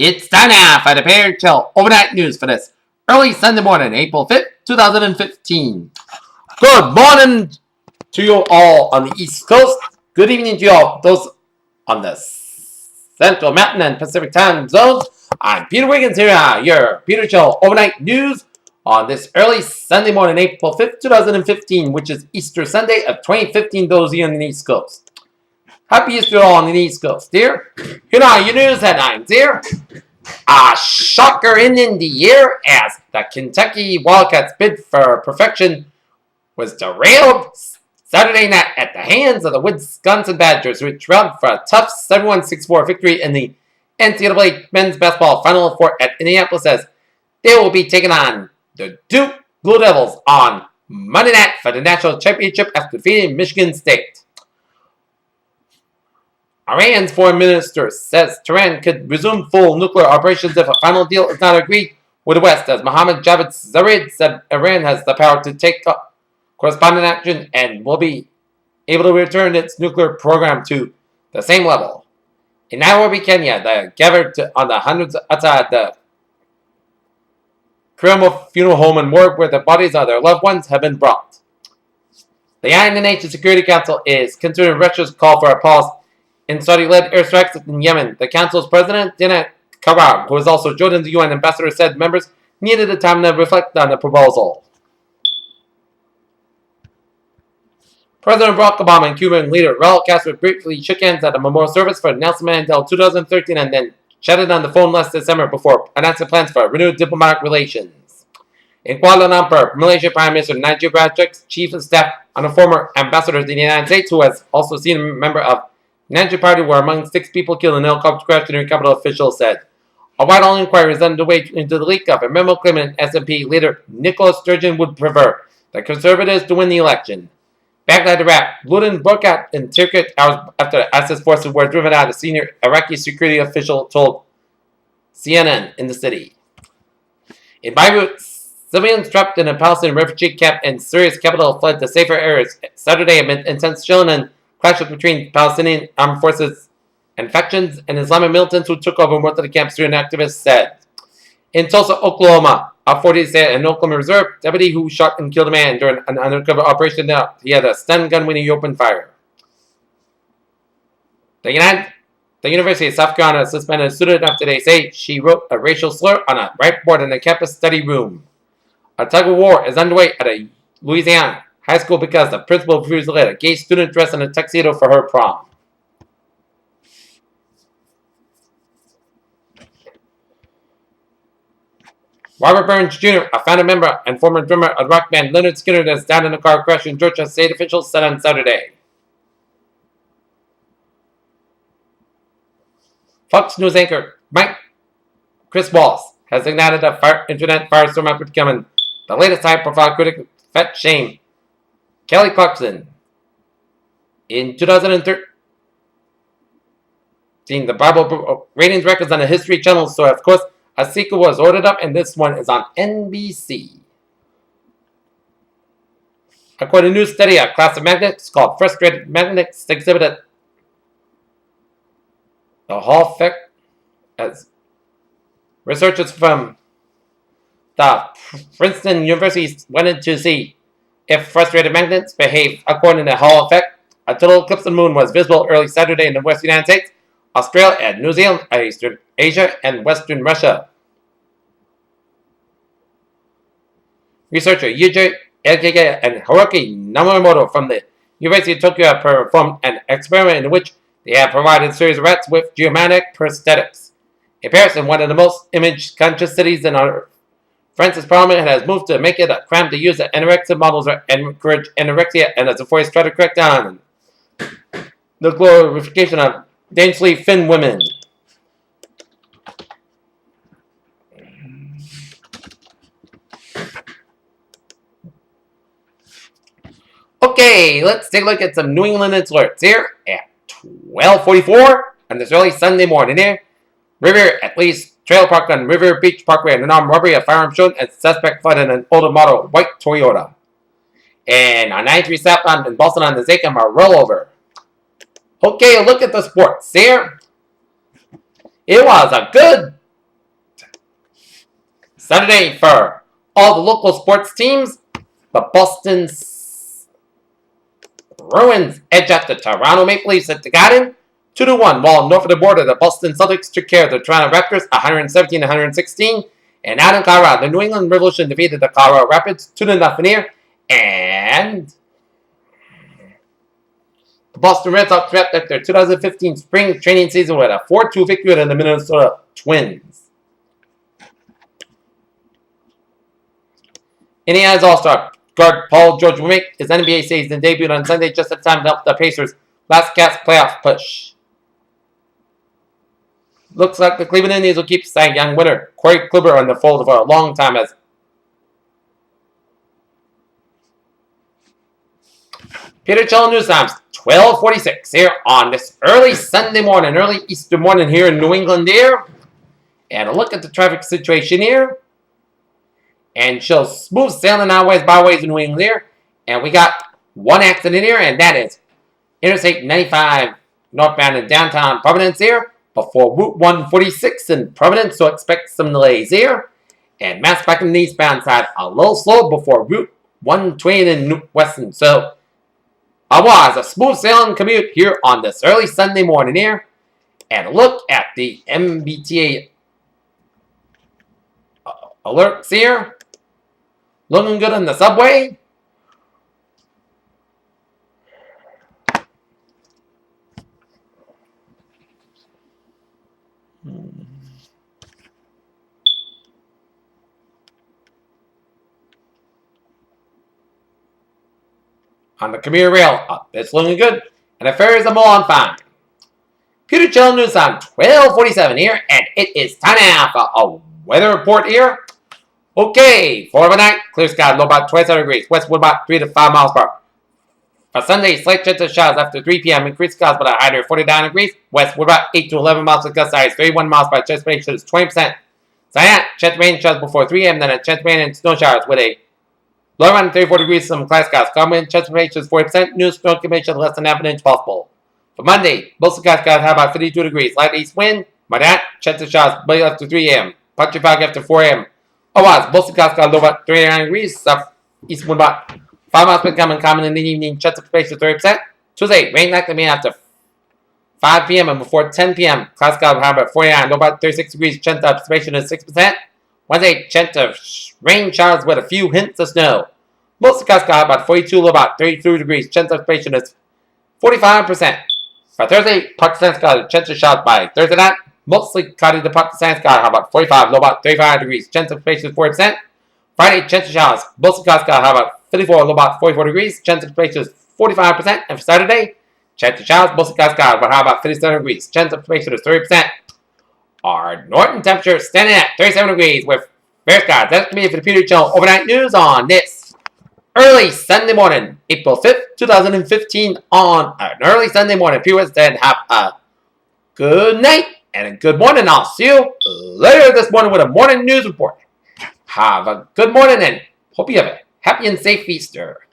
It's time now for the Bear Chill Overnight News for this early Sunday morning, April 5th, 2015. Good morning to you all on the East Coast. Good evening to you all, those on the Central Mountain and Pacific time zones. I'm Peter Wiggins here, your Peter Chill Overnight News on this early Sunday morning, April 5th, 2015, which is Easter Sunday of 2015, those here on the East Coast. Happy Easter all on the East Coast, dear. Here are your news headlines, dear. A shocker in the air as the Kentucky Wildcats' bid for perfection was derailed Saturday night at the hands of the Wisconsin Badgers, which ran for a tough 7-1-6-4 victory in the NCAA men's basketball Final Four at Indianapolis, as they will be taking on the Duke Blue Devils on Monday night for the national championship after defeating Michigan State. Iran's foreign minister says Tehran could resume full nuclear operations if a final deal is not agreed with the West, as Mohammad Javad Zarif said Iran has the power to take corresponding action and will be able to return its nuclear program to the same level. In Nairobi, Kenya, they gathered on the hundreds outside the Kirimo Funeral Home and morgue where the bodies of their loved ones have been brought. The United Nations Security Council is considering Russia's call for a pause in Saudi-led airstrikes in Yemen. The Council's president, Dina Karag, who is also joining the UN ambassador, said members needed the time to reflect on the proposal. President Barack Obama and Cuban leader Raul Castro briefly shook hands at a memorial service for Nelson Mandela 2013 and then chatted on the phone last December before announcing plans for renewed diplomatic relations. In Kuala Lumpur, Malaysia Prime Minister Najib Razak's chief of staff and a former ambassador to the United States, who has also seen a member of Najib Party were among 6 people killed in a helicopter crash near Capitol, officials said. A Whitehall inquiry is underway into the leak of a memo claiming SNP leader Nicola Sturgeon would prefer the Conservatives to win the election. Baghdad, Iraq, looting broke out in Turkey hours after ISIS forces were driven out, a senior Iraqi security official told CNN in the city. In Beirut, civilians trapped in a Palestinian refugee camp in Syria's capital fled to safer areas Saturday amid intense shelling and clashes between Palestinian armed forces and factions and Islamic militants who took over most of the camp, Syrian activists said. In Tulsa, Oklahoma, authorities said an Oklahoma Reserve deputy who shot and killed a man during an undercover operation there. He had a stun gun when he opened fire. The University of South Carolina suspended a student after they say she wrote a racial slur on a whiteboard in the campus study room. A tug of war is underway at a Louisiana high school because the principal refused to let a gay student dress in a tuxedo for her prom. Robert Burns Jr., a founding member and former drummer of the rock band Lynyrd Skynyrd, has died in a car crash in Georgia, state officials said on Saturday. Fox News anchor Chris Wallace has ignited a internet firestorm after becoming the latest high-profile critic of fat shame Kelly Clarkson. In 2013, the Bible ratings records on the History Channel, so of course a sequel was ordered up, and this one is on NBC. According to a new study, a class of magnets called frustrated magnets exhibited the Hall effect, as researchers from the Princeton University wanted to see if frustrated magnets behave according to the Hall effect. A total eclipse of the moon was visible early Saturday in the western United States, Australia, and New Zealand, Eastern Asia, and western Russia. Researcher Yuji Elkege and Hiroki Namamoto from the University of Tokyo have performed an experiment in which they have provided a series of rats with geometric prosthetics. In Paris, in one of the most image-conscious cities in our France's parliament has moved to make it a crime to use the anorexic models or encourage anorexia, and as a voice try to crack down on the glorification of dangerously thin women. Okay, let's take a look at some New England alerts here at 12:44 on this early Sunday morning here. River, at least trailer park on River Beach Parkway, an armed robbery, a firearm shown, and suspect fled in an older model white Toyota. And on 93 southbound in Boston on the Zachem, a rollover. Okay, look at the sports here. It was a good Saturday for all the local sports teams, the Boston Bruins edge at the Toronto Maple Leafs at the Garden, 2-1. While north of the border, the Boston Celtics took care of the Toronto Raptors, 117-116. And out in Colorado, the New England Revolution defeated the Colorado Rapids, 2-0 here. And the Boston Red Sox wrapped up their 2015 spring training season with a 4-2 victory over the Minnesota Twins. Indiana's All-Star guard Paul George will make his NBA season debut on Sunday just in time to help the Pacers' last gasp playoff push. Looks like the Cleveland Indians will keep Cy Young winner Corey Kluber on the fold for a long time as Peter Chell News Times 12:46 here on this early Sunday morning, early Easter morning here in New England here. And a look at the traffic situation here. And shows smooth sailing highways, byways in New England here. And we got one accident here, and that is Interstate 95 northbound in downtown Providence here before Route 146 in Providence, so expect some delays here. And mass back on the eastbound side a little slow before Route 120 in Weston. So otherwise, a smooth sailing commute here on this early Sunday morning here. And a look at the MBTA alerts here. Looking good on the subway. On the commuter rail, it's looking good. And the ferries are on fine. Peter Chell News on 12:47 here, and it is time now for a weather report here. Okay, for overnight, clear skies, low about 27 degrees. West wind about 3 to 5 miles per hour. For Sunday, slight chance of showers after 3 p.m. Increased skies about a high of 49 degrees. West wind about 8 to 11 miles per gust size, 31 miles by chance rain showers 20%. Zion, chance rain showers before 3 a.m. Then a chance rain and snow showers with a low around 34 degrees. Some cloud skies. Common chance rain showers 40%. New snow accumulation less than half an inch possible. For Monday, mostly cloud skies high about 52 degrees. Light east wind. Moderate chance of showers after 3 a.m. Puncture fog after 4 a.m. Otherwise, mostly clouds got low about 39 degrees. South east wind about 5 miles per hour. Common in the evening. Chance of space to 30%. Tuesday, rain likely to after 5 p.m. and before 10 p.m. Clouds got high about 49, low about 36 degrees. Chance of observation is 6%. Wednesday, chance of rain showers with a few hints of snow. Mostly clouds got about 42, low about 33 degrees. Chance of observation is 45%. For Thursday, Pakistan got a chance of showers by Thursday night. Mostly cloudy to Pakistan sky, how about 45, low about 35 degrees. Chance of space is 40%. Friday, chance of showers. Mostly cloudy sky, how about 54, low about 44 degrees. Chance of space is 45%. And for Saturday, chance of showers. Mostly cloudy sky, but how about 57 degrees. Chance of space is 30%. Our northern temperature standing at 37 degrees with fair skies. That's going to be it for the Peter Channel Overnight News on this early Sunday morning, April 5th, 2015 on an early Sunday morning. Peter said have a good night. And a good morning. I'll see you later this morning with a morning news report. Have a good morning and hope you have a happy and safe Easter.